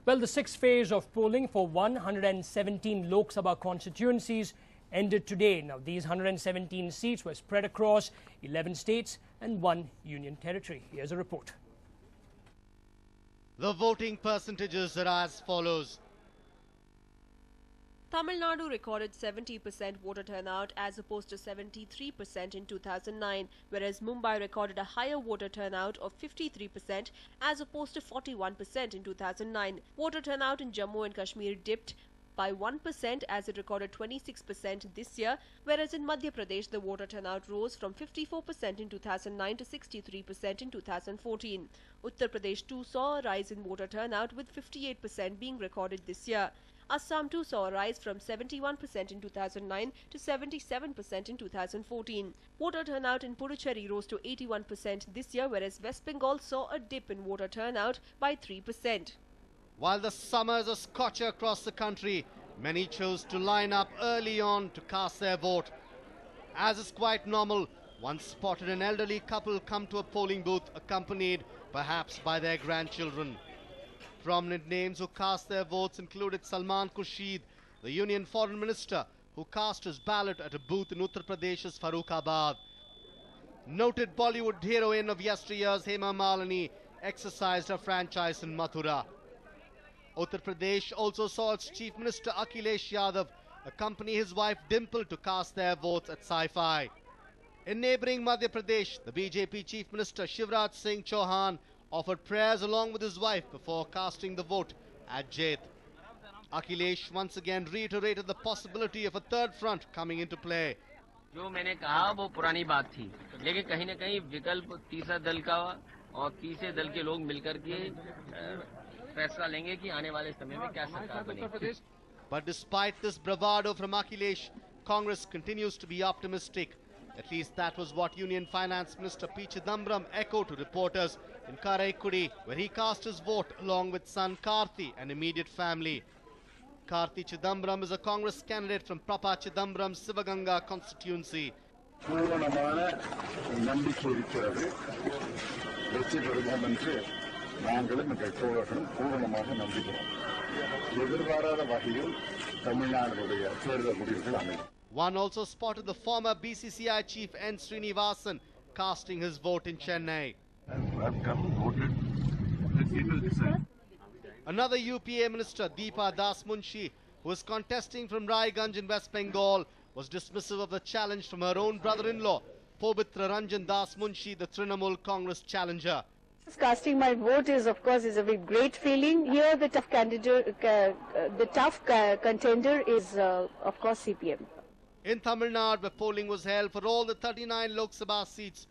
Well, the sixth phase of polling for 117 Lok Sabha constituencies ended today. Now, these 117 seats were spread across 11 states and 1 union territory. Here's a report. The voting percentages are as follows. Tamil Nadu recorded 70% voter turnout as opposed to 73% in 2009, whereas Mumbai recorded a higher voter turnout of 53% as opposed to 41% in 2009. Voter turnout in Jammu and Kashmir dipped by 1% as it recorded 26% this year, whereas in Madhya Pradesh the voter turnout rose from 54% in 2009 to 63% in 2014. Uttar Pradesh too saw a rise in voter turnout with 58% being recorded this year. Assam too saw a rise from 71% in 2009 to 77% in 2014. Voter turnout in Puducherry rose to 81% this year, whereas West Bengal saw a dip in voter turnout by 3%. While the summer is a scorcher across the country, many chose to line up early on to cast their vote. As is quite normal, one spotted an elderly couple come to a polling booth accompanied perhaps by their grandchildren. Prominent names who cast their votes included Salman Khurshid, the Union Foreign Minister, who cast his ballot at a booth in Uttar Pradesh's Farrukhabad. Noted Bollywood heroine of yesteryears Hema Malini exercised her franchise in Mathura. Uttar Pradesh also saw its Chief Minister Akhilesh Yadav accompany his wife Dimple to cast their votes at Sci-Fi. In neighbouring Madhya Pradesh, the BJP Chief Minister Shivraj Singh Chauhan offered prayers along with his wife before casting the vote at Jeth. Akhilesh once again reiterated the possibility of a third front coming into play. जो मैंने कहा वो पुरानी बात थी, लेकिन कहीं न कहीं विकल्प तीसरा दल का और तीसरे दल के लोग मिलकर के फैसला लेंगे कि आने वाले समय में क्या सरकार बनेगी. But despite this bravado from Akhilesh, Congress continues to be optimistic. At least that was what Union Finance Minister P. Chidambaram echoed to reporters in Karaikudi, where he cast his vote along with son Karthi and immediate family. Karthi Chidambaram is a Congress candidate from Papa Chidambaram's Sivaganga constituency. One also spotted the former BCCI chief N. Srinivasan casting his vote in Chennai. I've come, voted, let people decide. Another UPA minister, Deepa Das Munshi, who is contesting from Raiganj in West Bengal, was dismissive of the challenge from her own brother-in-law, Pobitra Ranjan Das Munshi, the Trinamool Congress challenger. Casting my vote is, of course, is a very great feeling. Here, the tough contender is, of course, CPM. In Tamil Nadu, where polling was held for all the 39 Lok Sabha seats,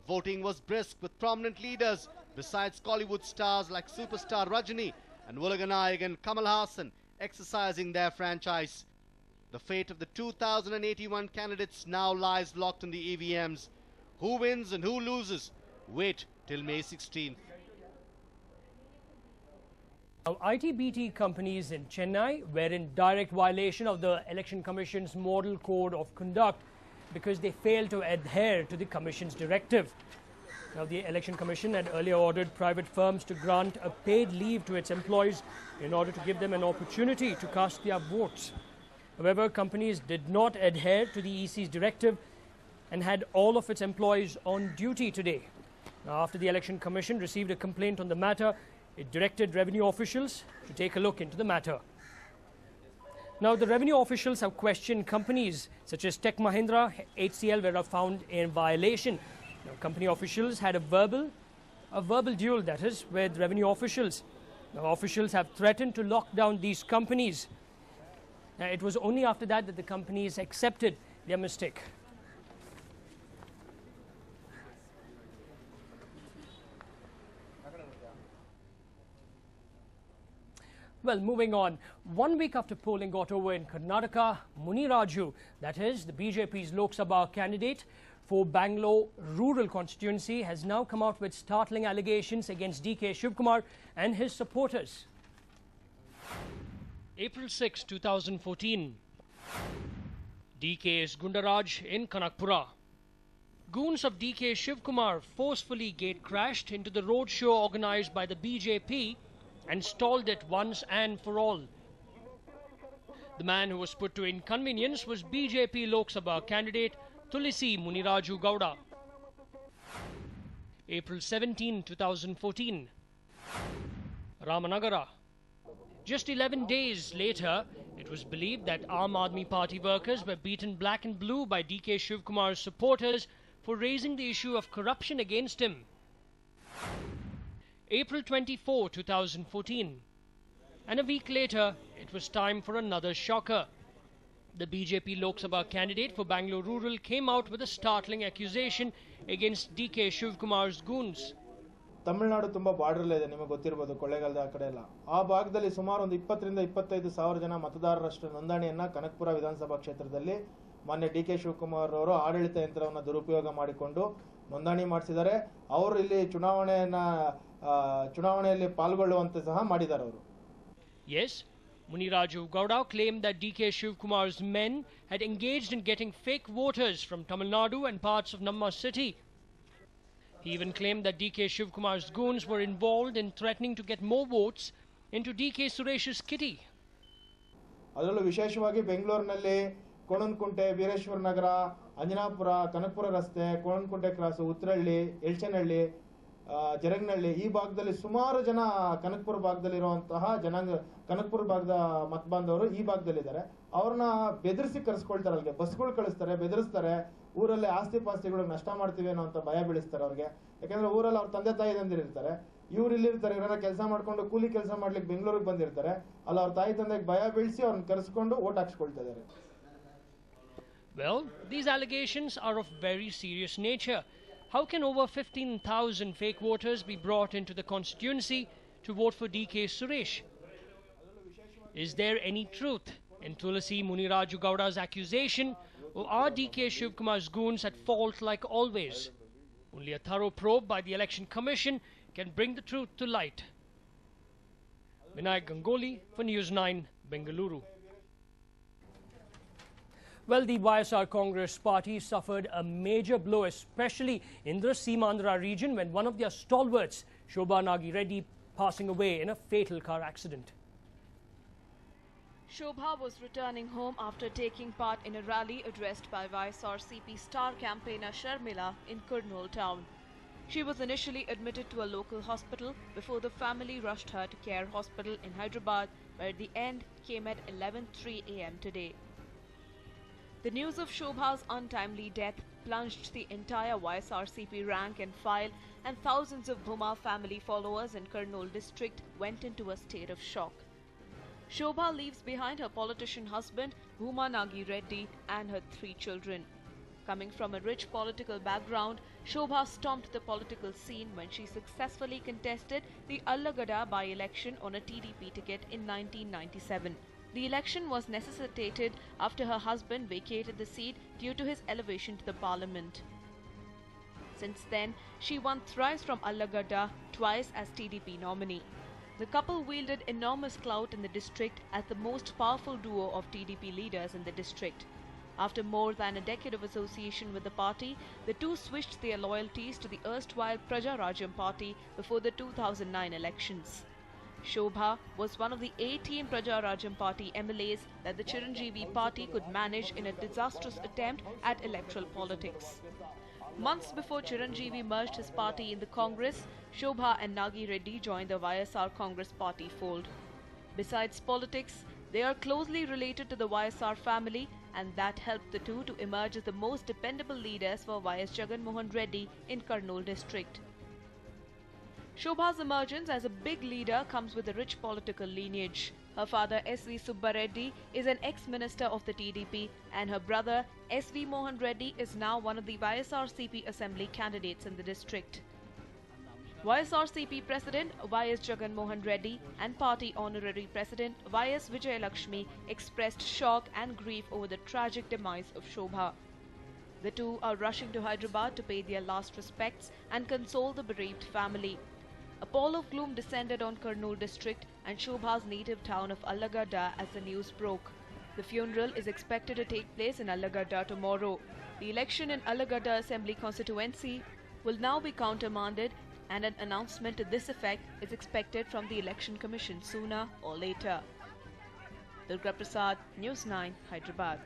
voting was brisk with prominent leaders besides Kollywood stars like superstar Rajini and Ulaganayagan Kamal Hassan exercising their franchise. The fate of the 2081 candidates now lies locked in the EVMs. Who wins and who loses? Wait till May 16th. Now, IT/BT companies in Chennai were in direct violation of the Election Commission's Model Code of Conduct because they failed to adhere to the Commission's directive. Now, the Election Commission had earlier ordered private firms to grant a paid leave to its employees in order to give them an opportunity to cast their votes. However, companies did not adhere to the EC's directive and had all of its employees on duty today. Now, after the Election Commission received a complaint on the matter, it directed revenue officials to take a look into the matter. Now, the revenue officials have questioned companies such as Tech Mahindra, HCL were found in violation. Now, company officials had a verbal duel, that is, with revenue officials. Now, officials have threatened to lock down these companies. Now, it was only after that that the companies accepted their mistake. Well, moving on, 1 week after polling got over in Karnataka, Muniraju, that is the BJP's Lok Sabha candidate for Bangalore rural constituency, has now come out with startling allegations against DK Shivkumar and his supporters. April 6, 2014. DK's Gundaraj in Kanakpura. Goons of DK Shivkumar forcefully gate crashed into the roadshow organized by the BJP and stalled it once and for all. The man who was put to inconvenience was BJP Lok Sabha candidate Tulsi Muniraju Gowda. April 17, 2014. Ramanagara. Just 11 days later, it was believed that Aam Aadmi Party workers were beaten black and blue by DK Shivkumar's supporters for raising the issue of corruption against him. April 24, 2014. And a week later, it was time for another shocker. The BJP Lok Sabha candidate for Bangalore Rural came out with a startling accusation against DK Shivkumar's goons. Tamil Nadu ತುಂಬ border ಇದೆ, ನಿಮಗೆ ಗೊತ್ತಿರಬಹುದು, ಕೊಳ್ಳೇಗಾಲದ ಆ ಕಡೆ ಎಲ್ಲ. ಆ ಭಾಗದಲ್ಲಿ ಸುಮಾರು ಒಂದು 20 ರಿಂದ 25,000 ಜನ ಮತದಾರರಷ್ಟು ನೋಂದಣಿಯನ್ನ ಕನಕಪುರ ವಿಧಾನಸಭಾ ಕ್ಷೇತ್ರದಲ್ಲಿ ಮಾನ್ಯ ಡಿಕೆ ಶಿವಕುಮಾರ್ ಅವರು ಆಡಳಿತ ಯಂತ್ರವನ್ನು ದುರುಪಯೋಗ ಮಾಡಿಕೊಂಡು ನೋಂದಣಿ ಮಾಡಿಸಿದ್ದಾರೆ. ಅವರು ಇಲ್ಲಿ ಚುನಾವಣೆಯಲ್ಲಿ ಪಾಲ್ಗೊಳ್ಳುವಂತೆ ಸಹ ಮಾಡಿದ್ದಾರೆ ಅವರು. Yes, Muniraju Gowda claimed that DK Shivkumar's men had engaged in getting fake voters from Tamil Nadu and parts of Namma city. He even claimed that DK Shivkumar's goons were involved in threatening to get more votes into DK Suresh's kitty. ಅದರಲ್ಲೂ ವಿಶೇಷವಾಗಿ ಬೆಂಗಳೂರಿನಲ್ಲಿ ಕೋಣನಕುಂಟೆ, ವೀರೇಶ್ವರ ನಗರ, ಅಂಜನಾಪುರ, ಕನಕಪುರ ರಸ್ತೆ, Konanakunte cross, Uttarahalli, Elchanahalli, ಜರಗ್ನಹಳ್ಳಿ ಈ ಭಾಗದಲ್ಲಿ ಸುಮಾರು ಜನ ಕನಕಪುರ ಭಾಗದಲ್ಲಿರುವಂತಹ ಜನಾಂಗ, ಕನಕಪುರ ಭಾಗದ ಮತಬಾಂಧವರು ಈ ಭಾಗದಲ್ಲಿದ್ದಾರೆ. ಅವ್ರನ್ನ ಬೆದರಿಸಿ ಕರೆಸ್ಕೊಳ್ತಾರೆ, ಅಲ್ಲಿಗೆ ಬಸ್ಗಳು ಕಳಿಸ್ತಾರೆ, ಬೆದರಿಸ್ತಾರೆ, ಊರಲ್ಲಿ ಆಸ್ತಿ ಪಾಸ್ತಿಗಳು ನಷ್ಟ ಮಾಡ್ತೀವಿ ಅನ್ನೋ ಅಂತ ಭಯ ಬೀಳಿಸ್ತಾರೆ ಅವ್ರಿಗೆ. ಯಾಕಂದ್ರೆ ಊರಲ್ಲಿ ಅವ್ರ ತಂದೆ ತಾಯಿ ತಂದಿರ್ತಾರೆ, ಇವ್ರು ಇಲ್ಲಿರ್ತಾರೆ, ಇವರೆಲ್ಲ ಕೆಲಸ ಮಾಡ್ಕೊಂಡು ಕೂಲಿ ಕೆಲಸ ಮಾಡ್ಲಿಕ್ಕೆ ಬೆಂಗಳೂರಿಗೆ ಬಂದಿರ್ತಾರೆ, ಅಲ್ಲಿ ಅವ್ರ ತಾಯಿ ತಂದೆಗೆ ಭಯ ಬೀಳಿಸಿ ಅವ್ರನ್ನ ಕರೆಸ್ಕೊಂಡು ಓಟ್ ಹಾಕ್ಸ್ಕೊಳ್ತಾ ಇದ್ದಾರೆ. Well, these allegations are of very serious nature. How can over 15,000 fake voters be brought into the constituency to vote for DK Suresh? Is there any truth in Tulsi Muniraju Gowda's accusation, or are DK Shivkumar's goons at fault like always? Only a thorough probe by the Election Commission can bring the truth to light. Vinayak Gangoli for News9, Bengaluru. Well, the YSR Congress party suffered a major blow, especially in the Seemandhra region, when one of their stalwarts, Shobha Nagi Reddy, passing away in a fatal car accident. Shobha was returning home after taking part in a rally addressed by YSR CP star campaigner Sharmila in Kurnool town. She was initially admitted to a local hospital before the family rushed her to Care Hospital in Hyderabad, where the end came at 11:03 a.m. today. The news of Shobha's untimely death plunged the entire YSRCP rank and file, and thousands of Bhuma family followers in Kurnool district went into a state of shock. Shobha leaves behind her politician husband, Bhuma Nagi Reddy, and her 3 children. Coming from a rich political background, Shobha stomped the political scene when she successfully contested the Allagada by-election on a TDP ticket in 1997. The election was necessitated after her husband vacated the seat due to his elevation to the parliament. Since then, she won thrice from Allagada, twice as TDP nominee. The couple wielded enormous clout in the district as the most powerful duo of TDP leaders in the district. After more than a decade of association with the party, the two switched their loyalties to the erstwhile Praja Rajam party before the 2009 elections. Shobha was one of the 18 Praja Rajam party MLAs that the Chiranjeevi party could manage in a disastrous attempt at electoral politics. Months before Chiranjeevi merged his party in the Congress, Shobha and Nagi Reddy joined the YSR Congress party fold. Besides politics, they are closely related to the YSR family, and that helped the two to emerge as the most dependable leaders for YS Jagan Mohan Reddy in Kurnool district. Shobha's emergence as a big leader comes with a rich political lineage. Her father S.V. Subba Reddy is an ex-minister of the TDP, and her brother S.V. Mohan Reddy is now one of the YSRCP assembly candidates in the district. YSRCP President YS Jagan Mohan Reddy and Party Honorary President YS Vijay Lakshmi expressed shock and grief over the tragic demise of Shobha. The two are rushing to Hyderabad to pay their last respects and console the bereaved family. A pall of gloom descended on Kurnool district and Shobha's native town of Allagada as the news broke. The funeral is expected to take place in Allagada tomorrow. The election in Allagada Assembly constituency will now be countermanded and an announcement to this effect is expected from the Election Commission sooner or later. Durga Prasad, News 9, Hyderabad.